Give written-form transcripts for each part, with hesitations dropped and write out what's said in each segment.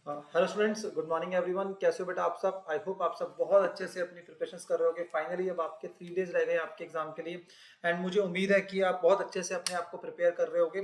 Hello students, good morning everyone. कैसे हो बेटा आप सब? आई होप आप सब बहुत अच्छे से अपनी प्रिपरेशंस कर रहे होगे। फाइनली अब आपके 3 डेज रह गए आपके एग्जाम के लिए एंड मुझे उम्मीद है कि आप बहुत अच्छे से अपने आप को प्रिपेयर कर रहे होगे।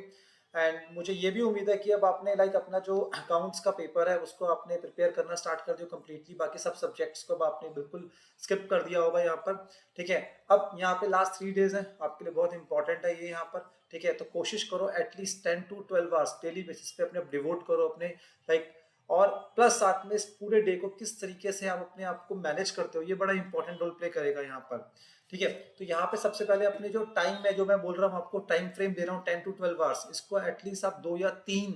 एंड मुझे ये भी उम्मीद है कि अब आपने अपना जो अकाउंट्स का पेपर है उसको आपने प्रिपेयर करना स्टार्ट कर दिया कम्प्लीटली। बाकी सब सब्जेक्ट्स को अब आपने बिल्कुल स्किप कर दिया होगा यहाँ पर। ठीक है, अब यहाँ पे लास्ट 3 डेज हैं आपके लिए, बहुत इंपॉर्टेंट है ये यहाँ पर। ठीक है, तो कोशिश करो at least 10 to 12 hours daily basis पे अपने डिवोट करो अपने लाइक। और प्लस साथ में इस पूरे डे को किस तरीके से आप अपने आप को मैनेज करते हो ये बड़ा इंपॉर्टेंट रोल प्ले करेगा यहाँ पर। ठीक है, तो यहाँ पे सबसे पहले अपने जो टाइम है, जो मैं बोल रहा हूँ आपको टाइम फ्रेम दे रहा हूँ 10 to 12 आवर्स, इसको एटलीस्ट आप 2 या 3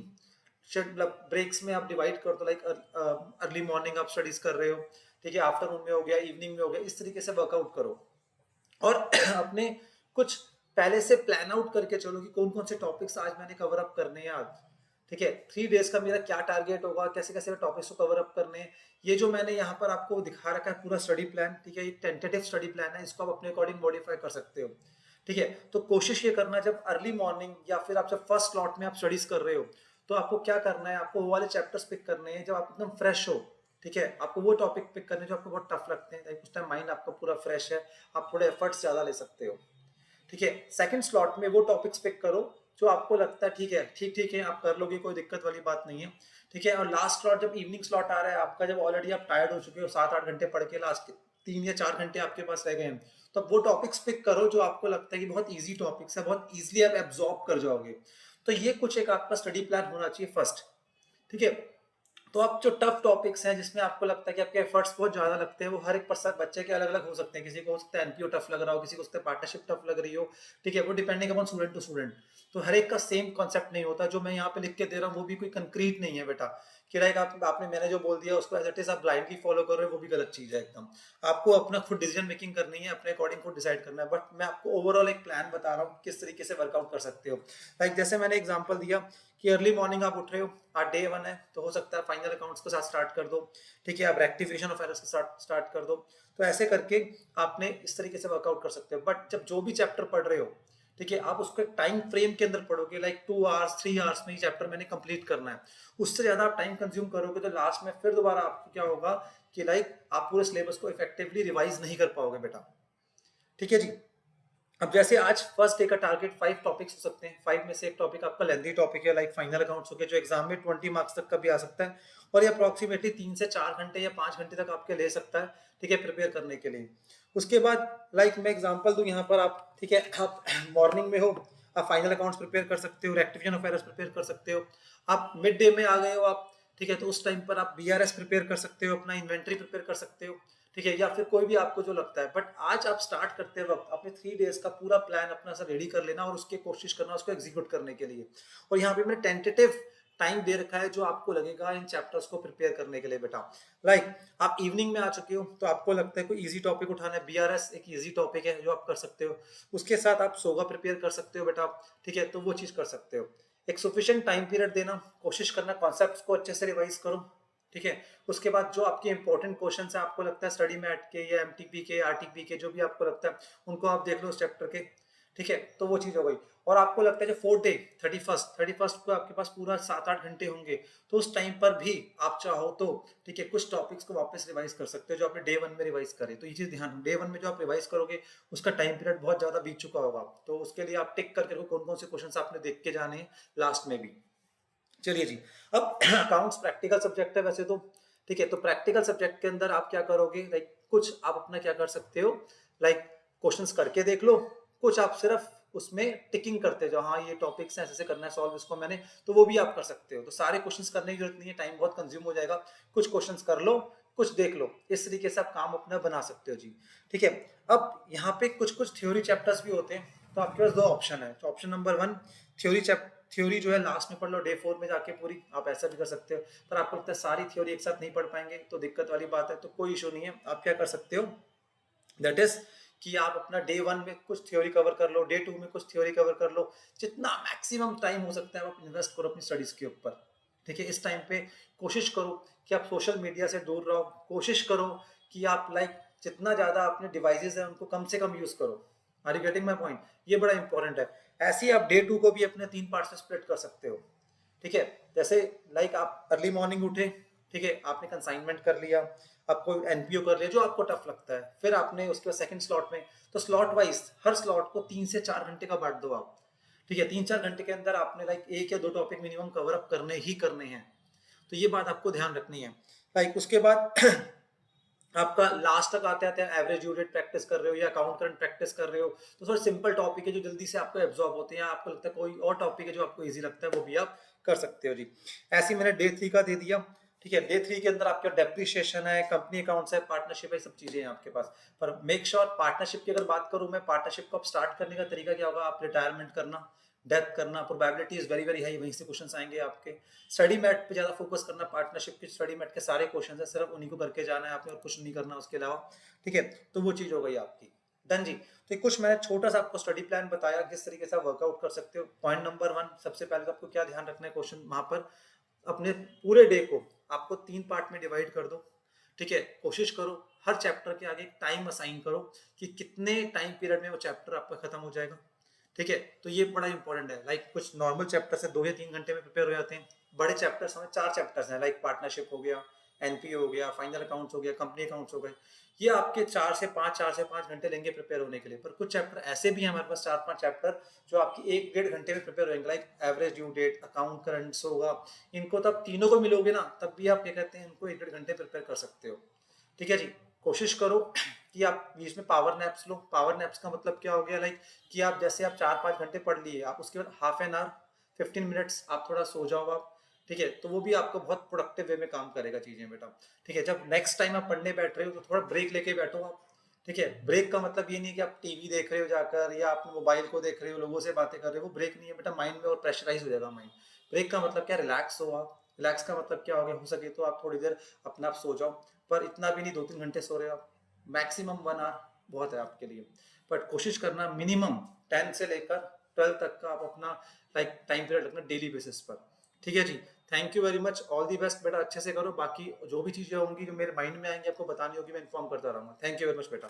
मतलब ब्रेक्स में आप डिवाइड कर दो। लाइक अर्ली मॉर्निंग आप स्टडीज कर रहे हो, ठीक है, आफ्टरनून में हो गया, इवनिंग में हो गया, इस तरीके से वर्कआउट करो। और अपने कुछ पहले से प्लान आउट करके चलो कि कौन कौन से टॉपिक्स आज मैंने कवर अप करने हैं आज। ठीक है, 3 डेज का मेरा क्या टारगेट होगा, कैसे कैसे टॉपिक्स को कवर अप करने हैं, ये जो मैंने यहाँ पर आपको दिखा रखा है पूरा स्टडी प्लान। ठीक है, ये टेंटेटिव स्टडी प्लान है, इसको आप अपने अकॉर्डिंग मॉडिफाई कर सकते हो। ठीक है, तो कोशिश ये करना जब अर्ली मॉर्निंग या फिर आप जब फर्स्ट स्लॉट में आप स्टडीज कर रहे हो तो आपको क्या करना है, आपको वो वाले चैप्टर्स पिक करने हैं जब आप एकदम फ्रेश हो। ठीक है, आपको वो टॉपिक पिक करने जो आपको बहुत टफ लगते हैं, उस टाइम माइंड आपका पूरा फ्रेश है, आप थोड़े एफर्ट्स ज्यादा ले सकते हो। ठीक है, सेकंड स्लॉट में वो टॉपिक्स पिक करो जो आपको लगता है ठीक है, ठीक है, आप कर लोगे, कोई दिक्कत वाली बात नहीं है। ठीक है, और लास्ट स्लॉट जब इवनिंग स्लॉट आ रहा है आपका, जब ऑलरेडी आप टायर्ड हो चुके हो, 7-8 घंटे पढ़ के लास्ट 3 या 4 घंटे आपके पास रह गए हैं, तो वो टॉपिक्स पिक करो जो आपको लगता है कि बहुत ईजी टॉपिक्स है, बहुत ईजिली आप एब्जॉर्ब कर जाओगे। तो ये कुछ एक आपका स्टडी प्लान होना चाहिए फर्स्ट। ठीक है, तो आप जो टफ टॉपिक्स हैं जिसमें आपको लगता है कि आपके एफर्ट्स बहुत ज्यादा लगते हैं, वो हर एक पर्सन बच्चे के अलग अलग हो सकते हैं। किसी को हो सकता है एनपीओ टफ लग रहा हो, किसी को हो सकता है पार्टनरशिप टफ लग रही हो। ठीक है, वो depending upon student to student. तो हर एक का सेम कॉन्सेप्ट नहीं होता। जो मैं यहाँ पे लिख के दे रहा हूँ वो भी कोई कंक्रीट नहीं है बेटा कि लाइक आपने मैंने जो बोल दिया उसको एज इट इज आप ब्लाइंडली फॉलो कर रहे हो, वो भी गलत चीज है एकदम। आपको अपना खुद डिसीजन मेकिंग करनी है, अपने अकॉर्डिंग खुद डिसाइड करना है। बट मैं आपको ओवरऑल एक प्लान बता रहा हूँ किस तरीके से वर्कआउट कर सकते हो। लाइक जैसे मैंने एग्जांपल दिया कि अर्ली मॉर्निंग आप उठ रहे हो, आज डे 1 है तो हो सकता है फाइनल अकाउंट्स के साथ स्टार्ट कर दो। ठीक है, आप रेक्टिफिकेशन ऑफ एरर्स के साथ स्टार्ट कर दो। तो ऐसे करके आपने इस तरीके से वर्कआउट कर सकते हो। बट जब जो भी चैप्टर पढ़ रहे हो, ठीक है, आप उसको टाइम फ्रेम के अंदर पढ़ोगे, लाइक 2 आवर्स 3 आवर्स में ये चैप्टर मैंने कंप्लीट करना है। उससे ज्यादा आप टाइम कंज्यूम करोगे तो लास्ट में फिर दोबारा आपको क्या होगा कि लाइक आप पूरे सिलेबस को इफेक्टिवली रिवाइज नहीं कर पाओगे बेटा। ठीक है जी, अब जैसे आज फर्स्ट डे का टारगेट 5 टॉपिक्स हो सकते हैं, 5 में से एक टॉपिक आपका लेंथी टॉपिक है, लाइक फाइनल अकाउंट्स हो गया, जो एग्जाम में 20 मार्क्स तक का भी आ सकता है। और ये अप्रोक्सीमेटली 3 से 4 घंटे या 5 घंटे तक आपके ले सकता है। ठीक है, प्रिपेयर करने के लिए। उसके बाद लाइक मैं एग्जांपल दूं यहाँ पर, आप ठीक है आप मॉर्निंग में हो, आप फाइनल अकाउंट्स प्रिपेयर कर सकते हो, रेक्टिफिकेशन ऑफ एरर्स प्रिपेयर कर सकते हो। आप मिड डे में आ गए हो आप, ठीक है, तो उस टाइम पर आप बीआरएस प्रिपेयर कर सकते हो, अपना इन्वेंट्री प्रिपेयर कर सकते हो। ठीक है, या फिर कोई भी आपको जो लगता है। बट आज आप स्टार्ट करते वक्त अपने 3 डेज का पूरा प्लान अपना सा रेडी कर लेना और उसकी कोशिश करना उसको एग्जीक्यूट करने के लिए। और यहाँ पे मैंने टेंटेटिव टाइम दे रखा है जो आपको लगेगा इन चैप्टर्स को प्रिपेयर करने के लिए बेटा। लाइक आप इवनिंग में आ चुके हो तो आपको लगता है कोई इजी टॉपिक उठाना है, बीआरएस एक इजी टॉपिक है जो आप कर सकते हो। उसके साथ आप सोगा प्रिपेयर कर सकते हो बेटा। ठीक है, तो वो चीज कर सकते हो। एक सफिशिएंट टाइम पीरियड देना, कोशिश करना कॉन्सेप्ट्स को अच्छे से रिवाइज करो। ठीक है, उसके बाद जो आपके इंपॉर्टेंट क्वेश्चन है आपको लगता है स्टडी मैट के या एमटीपी के आरटीपी के, जो भी आपको लगता है उनको आप देख लो उस चैप्टर के। ठीक है, तो वो चीज हो गई। और आपको लगता है जो 4th डे 31st को आपके पास पूरा 7-8 घंटे होंगे, तो उस टाइम पर भी आप चाहो तो ठीक है कुछ टॉपिक्स को वापस रिवाइज कर सकते हो जो आपने डे 1 में रिवाइज करे। तो ये चीज ध्यान, डे 1 में जो आप रिवाइज करोगे उसका टाइम पीरियड बहुत ज्यादा बीत चुका होगा, तो उसके लिए आप टिक करके कौन कौन से क्वेश्चन आपने देख के जाने हैं लास्ट में भी। चलिए जी, अब अकाउंट्स प्रैक्टिकल सब्जेक्ट है वैसे तो। ठीक है, तो प्रैक्टिकल सब्जेक्ट के अंदर आप क्या करोगे, लाइक कुछ आप अपना क्या कर सकते हो, लाइक क्वेश्चंस करके देख लो, कुछ आप सिर्फ उसमें टिकिंग करते जाओ, हाँ ये टॉपिक्स हैं, ऐसे करना है सॉल्व इसको मैंने, तो वो भी आप कर सकते हो। तो सारे क्वेश्चंस करने की जरूरत नहीं है, टाइम बहुत कंज्यूम हो जाएगा। कुछ क्वेश्चंस कर लो, कुछ देख लो, इस तरीके से आप काम अपना बना सकते हो जी। ठीक है, अब यहाँ पे कुछ कुछ थ्योरी चैप्टर्स भी होते हैं, तो आपके पास 2 ऑप्शन है। तो ऑप्शन नंबर 1, थ्योरी जो है लास्ट में पढ़ लो, डे 4 में जाके पूरी, आप ऐसा भी कर सकते हो। पर आपको लगता है सारी थ्योरी एक साथ नहीं पढ़ पाएंगे तो दिक्कत वाली बात है, तो कोई इशू नहीं है। आप क्या कर सकते हो, दैट इज कि आप अपना डे 1 में कुछ थ्योरी कवर कर लो, डे 2 में कुछ थ्योरी कवर कर लो। जितना मैक्सिमम टाइम हो सकता है आप इन्वेस्ट करो अपनी स्टडीज के ऊपर। ठीक है, इस टाइम पे कोशिश करो कि आप सोशल मीडिया से दूर रहो, कोशिश करो कि आप लाइक जितना ज्यादा अपने डिवाइसेस हैं उनको कम से कम यूज करो। Are you getting my point? ये बड़ा इंपॉर्टेंट है। ऐसे ही आप डे 2 को भी अपने 3 पार्ट से स्प्लिट कर सकते हो। ठीक है, जैसे लाइक आप अर्ली मॉर्निंग उठे, ठीक है, आपने कंसाइनमेंट कर लिया, आपको एनपीओ कर लिया जो आपको टफ लगता है, फिर आपने उसके बाद सेकंड स्लॉट में, तो स्लॉट वाइज हर स्लॉट को 3 से 4 घंटे का बांट दो आप। ठीक है, 3-4 घंटे के अंदर आपने लाइक 1 या 2 टॉपिक मिनिमम कवर अप करने ही करने हैं। तो ये बात आपको ध्यान रखनी है। लाइक उसके बाद आपका लास्ट तक आते आते एवरेज ड्यू डेट प्रैक्टिस कर रहे हो या अकाउंट करंट प्रैक्टिस कर रहे हो, तो थोड़ा सिंपल टॉपिक है जो जल्दी से आपको एब्जॉर्ब होते हैं, आपको लगता है कोई और टॉपिक है जो आपको इजी लगता है वो भी आप कर सकते हो जी। ऐसे ही मैंने डे 3 का दे दिया। ठीक है, डे 3 के अंदर आपका डेप्रिसिएशन है, कंपनी अकाउंट्स है, पार्टनरशिप है, सब चीजें हैं आपके पास। पर मेक श्योर पार्टनरशिप की अगर बात करूं मैं, पार्टनरशिप को आप स्टार्ट करने का तरीका क्या होगा, आप रिटायरमेंट करना, डेथ करना, probability is very very high, वहीं से क्वेश्चंस आएंगे आपके। स्टडी मैट पे ज्यादा फोकस करना, पार्टनरशिप की स्टडी मैट के सारे क्वेश्चंस है, सिर्फ उन्हीं को करके जाना है आपने और कुछ नहीं करना उसके अलावा। ठीक है, तो वो चीज हो गई आपकी डन जी। तो कुछ मैंने छोटा सा आपको स्टडी प्लान बताया किस तरीके से आप वर्कआउट कर सकते हो। पॉइंट नंबर 1, सबसे पहले तो आपको क्या ध्यान रखना है, क्वेश्चन वहां पर अपने पूरे डे को आपको 3 पार्ट में डिवाइड कर दो। ठीक है, कोशिश करो हर चैप्टर के आगे एक टाइम असाइन करो कि कितने टाइम पीरियड में वो चैप्टर आपका खत्म हो जाएगा। ठीक है, तो ये बड़ा इंपॉर्टेंट है। लाइक कुछ नॉर्मल चैप्टर से 2 या 3 घंटे में प्रिपेयर हो जाते हैं, बड़े चैप्टर्स हमें 4 चैप्टर्स हैं, लाइक पार्टनरशिप हो गया, एनपीओ हो गया, फाइनल अकाउंट्स हो गया, कंपनी अकाउंट्स हो गए, ये आपके 4 से 5 घंटे लेंगे प्रिपेयर होने के लिए। पर कुछ चैप्टर ऐसे भी हैं हमारे पास 4-5 चैप्टर जो आपकी 1-1.5 घंटे में प्रिपेयर होंगे, like average due date, account currents होगा। इनको तब तीनों को मिलोगे ना, तब भी आप क्या कहते हैं, इनको 1-1.5 घंटे प्रिपेयर कर सकते हो। ठीक है जी, कोशिश करो कि आप बीच में पावर नैप्स लो। पावर नैप्स का मतलब क्या हो गया, लाइक कि आप जैसे आप 4-5 घंटे पढ़ लिए, आप उसके बाद हाफ एन आवर 15 मिनट्स आप थोड़ा सो जाओ आप। ठीक है, तो वो भी आपको बहुत प्रोडक्टिव वे में काम करेगा चीजें बेटा। ठीक है, जब नेक्स्ट टाइम आप पढ़ने बैठ रहे हो तो थोड़ा ब्रेक लेके बैठो आप। ठीक है, ब्रेक का मतलब ये नहीं कि आप टीवी देख रहे हो जाकर या आप मोबाइल को देख रहे हो, लोगों से बातें कर रहे हो, वो ब्रेक नहीं है बेटा, माइंड में और प्रेशराइज हो जाएगा माइंड। ब्रेक का मतलब क्या, रिलैक्स हो आप। रिलैक्स का मतलब क्या हो गया, हो सके तो आप थोड़ी देर अपना आप सो जाओ, पर इतना भी नहीं 2-3 घंटे सो रहे हो आप, मैक्सिमम 1 आवर बहुत है आपके लिए। बट कोशिश करना मिनिमम 10 से लेकर 12 तक का आप अपना लाइक टाइम पीरियड रखना डेली बेसिस पर। ठीक है जी, thank you very much, all the best बेटा, अच्छे से करो। बाकी जो भी चीजें होंगी जो मेरे माइंड में आएंगी आपको बतानी होगी, मैं इन्फॉर्म करता रहूंगा। थैंक यू वेरी मच बेटा।